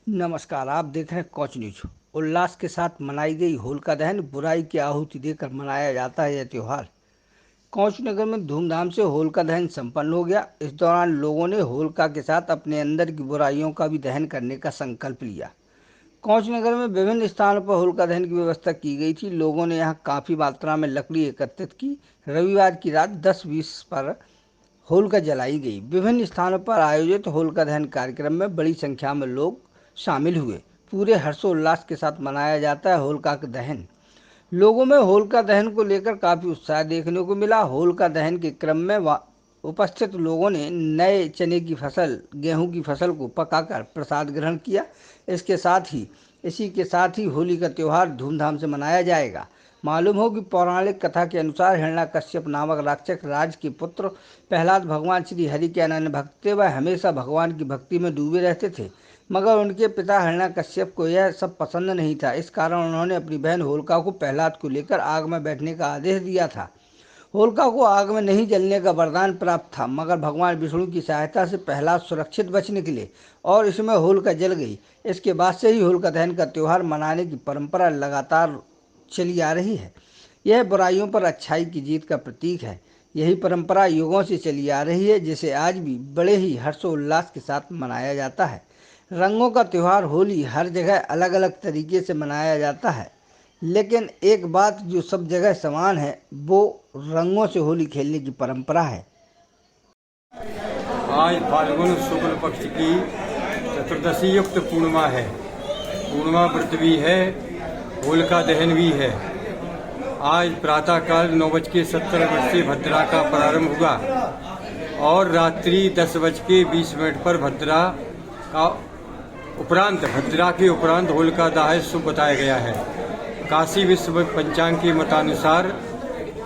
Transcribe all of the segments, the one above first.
नमस्कार, आप देख रहे हैं कोच न्यूज। उल्लास के साथ मनाई गई होलिका दहन। बुराई की आहुति देकर मनाया जाता है यह त्योहार। कोच नगर में धूमधाम से होलिका दहन संपन्न हो गया। इस दौरान लोगों ने होलिका के साथ अपने अंदर की बुराइयों का भी दहन करने का संकल्प लिया। कोच नगर में विभिन्न स्थानों पर होलिका दहन की व्यवस्था की गई थी। लोगों ने यहाँ काफ़ी मात्रा में लकड़ी एकत्रित की। रविवार की रात 10:20 पर होलिका जलाई गई। विभिन्न स्थानों पर आयोजित होलिका दहन कार्यक्रम में बड़ी संख्या में लोग शामिल हुए। पूरे हर्षोल्लास के साथ मनाया जाता है होलिका का दहन। लोगों में होलिका दहन को लेकर काफ़ी उत्साह देखने को मिला। होलिका दहन के क्रम में उपस्थित लोगों ने नए चने की फसल, गेहूं की फसल को पकाकर प्रसाद ग्रहण किया। इसी के साथ ही होली का त्यौहार धूमधाम से मनाया जाएगा। मालूम हो कि पौराणिक कथा के अनुसार हिरण्याकश्यप नामक राक्षस राज के पुत्र प्रहलाद भगवान श्री हरि के अनन्य भक्त थे। वह हमेशा भगवान की भक्ति में डूबे रहते थे, मगर उनके पिता हिरण्याकश्यप को यह सब पसंद नहीं था। इस कारण उन्होंने अपनी बहन होलिका को प्रहलाद को लेकर आग में बैठने का आदेश दिया था। होलिका को आग में नहीं जलने का वरदान प्राप्त था, मगर भगवान विष्णु की सहायता से प्रहलाद सुरक्षित बच निकले और इसमें होलिका जल गई। इसके बाद से ही होलिका दहन का त्यौहार मनाने की परंपरा लगातार चली आ रही है। यह बुराइयों पर अच्छाई की जीत का प्रतीक है। यही परंपरा युगों से चली आ रही है, जिसे आज भी बड़े ही हर्षोल्लास के साथ मनाया जाता है। रंगों का त्यौहार होली हर जगह अलग अलग तरीके से मनाया जाता है, लेकिन एक बात जो सब जगह समान है, वो रंगों से होली खेलने की परंपरा है। आज फाल्गुन शुक्ल पक्ष की चतुर्दशी युक्त पूर्णिमा है। पूर्णिमा व्रत भी है, होलिका दहन भी है। आज प्रातःकाल 9:70 से भद्रा का प्रारंभ हुआ और रात्रि 10:20 पर भद्रा के उपरांत होलिका दहन शुभ बताया गया है। काशी विश्व पंचांग के मतानुसार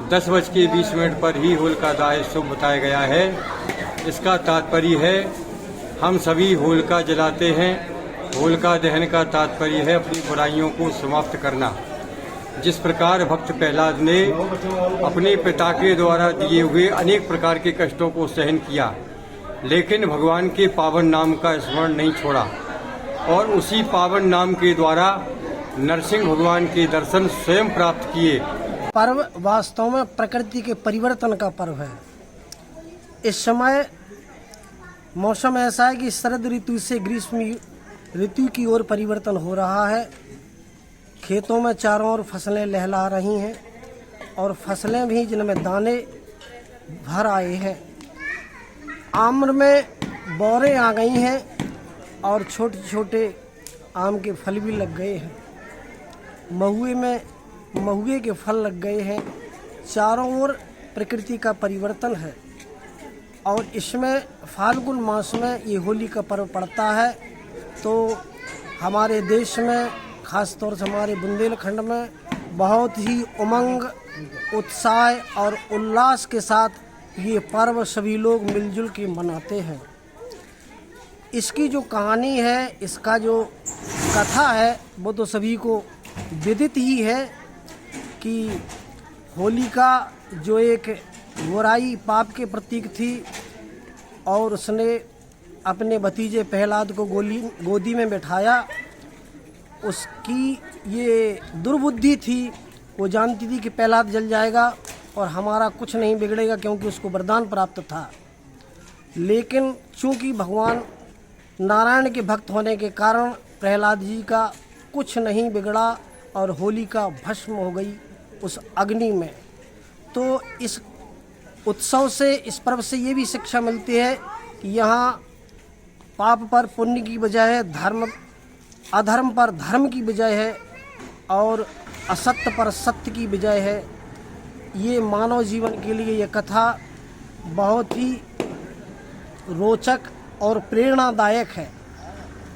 10:20 पर ही होलिका दहन शुभ बताया गया है। इसका तात्पर्य है हम सभी होलिका जलाते हैं। होलिका दहन का तात्पर्य है अपनी बुराइयों को समाप्त करना। जिस प्रकार भक्त प्रहलाद ने अपने पिता के द्वारा दिए हुए अनेक प्रकार के कष्टों को सहन किया, लेकिन भगवान के पावन नाम का स्मरण नहीं छोड़ा और उसी पावन नाम के द्वारा नरसिंह भगवान के दर्शन स्वयं प्राप्त किए। पर्व वास्तव में प्रकृति के परिवर्तन का पर्व है। इस समय मौसम ऐसा है कि शरद ऋतु से ग्रीष्म ऋतु की ओर परिवर्तन हो रहा है। खेतों में चारों ओर फसलें लहला रही हैं और फसलें भी जिनमें दाने भर आए हैं। आम्र में बौरें आ गई हैं और छोटे छोटे आम के फल भी लग गए हैं। महुए में महुए के फल लग गए हैं। चारों ओर प्रकृति का परिवर्तन है और इसमें फाल्गुन मास में ये होली का पर्व पड़ता है। तो हमारे देश में, खास तौर से हमारे बुंदेलखंड में बहुत ही उमंग, उत्साह और उल्लास के साथ ये पर्व सभी लोग मिलजुल के मनाते हैं। इसकी जो कहानी है, इसका जो कथा है, वो तो सभी को विदित ही है कि होलिका जो एक बुराई पाप के प्रतीक थी और उसने अपने भतीजे प्रहलाद को गोदी में बैठाया। उसकी ये दुर्बुद्धि थी, वो जानती थी कि प्रहलाद जल जाएगा और हमारा कुछ नहीं बिगड़ेगा, क्योंकि उसको वरदान प्राप्त था। लेकिन चूंकि भगवान नारायण के भक्त होने के कारण प्रहलाद जी का कुछ नहीं बिगड़ा और होलिका भस्म हो गई उस अग्नि में। तो इस उत्सव से, इस पर्व से ये भी शिक्षा मिलती है कि यहाँ पाप पर पुण्य की बजाय है, अधर्म पर धर्म की विजय है और असत्य पर सत्य की विजय है। ये मानव जीवन के लिए ये कथा बहुत ही रोचक और प्रेरणादायक है।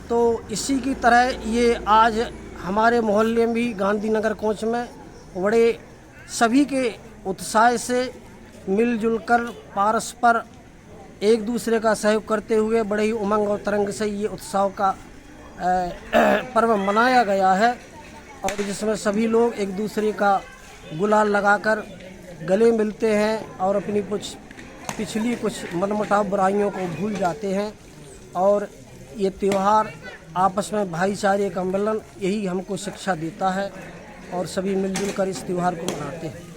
तो इसी की तरह ये आज हमारे मोहल्ले में भी, गांधीनगर कोच में, बड़े सभी के उत्साह से मिलजुल कर परस्पर एक दूसरे का सहयोग करते हुए बड़े ही उमंग और तरंग से ये उत्सव का पर्व मनाया गया है और जिसमें सभी लोग एक दूसरे का गुलाल लगाकर गले मिलते हैं और अपनी कुछ पिछली कुछ मनमुटाव बुराइयों को भूल जाते हैं और ये त्यौहार आपस में भाईचारे का मिलन यही हमको शिक्षा देता है और सभी मिलजुल कर इस त्यौहार को मनाते हैं।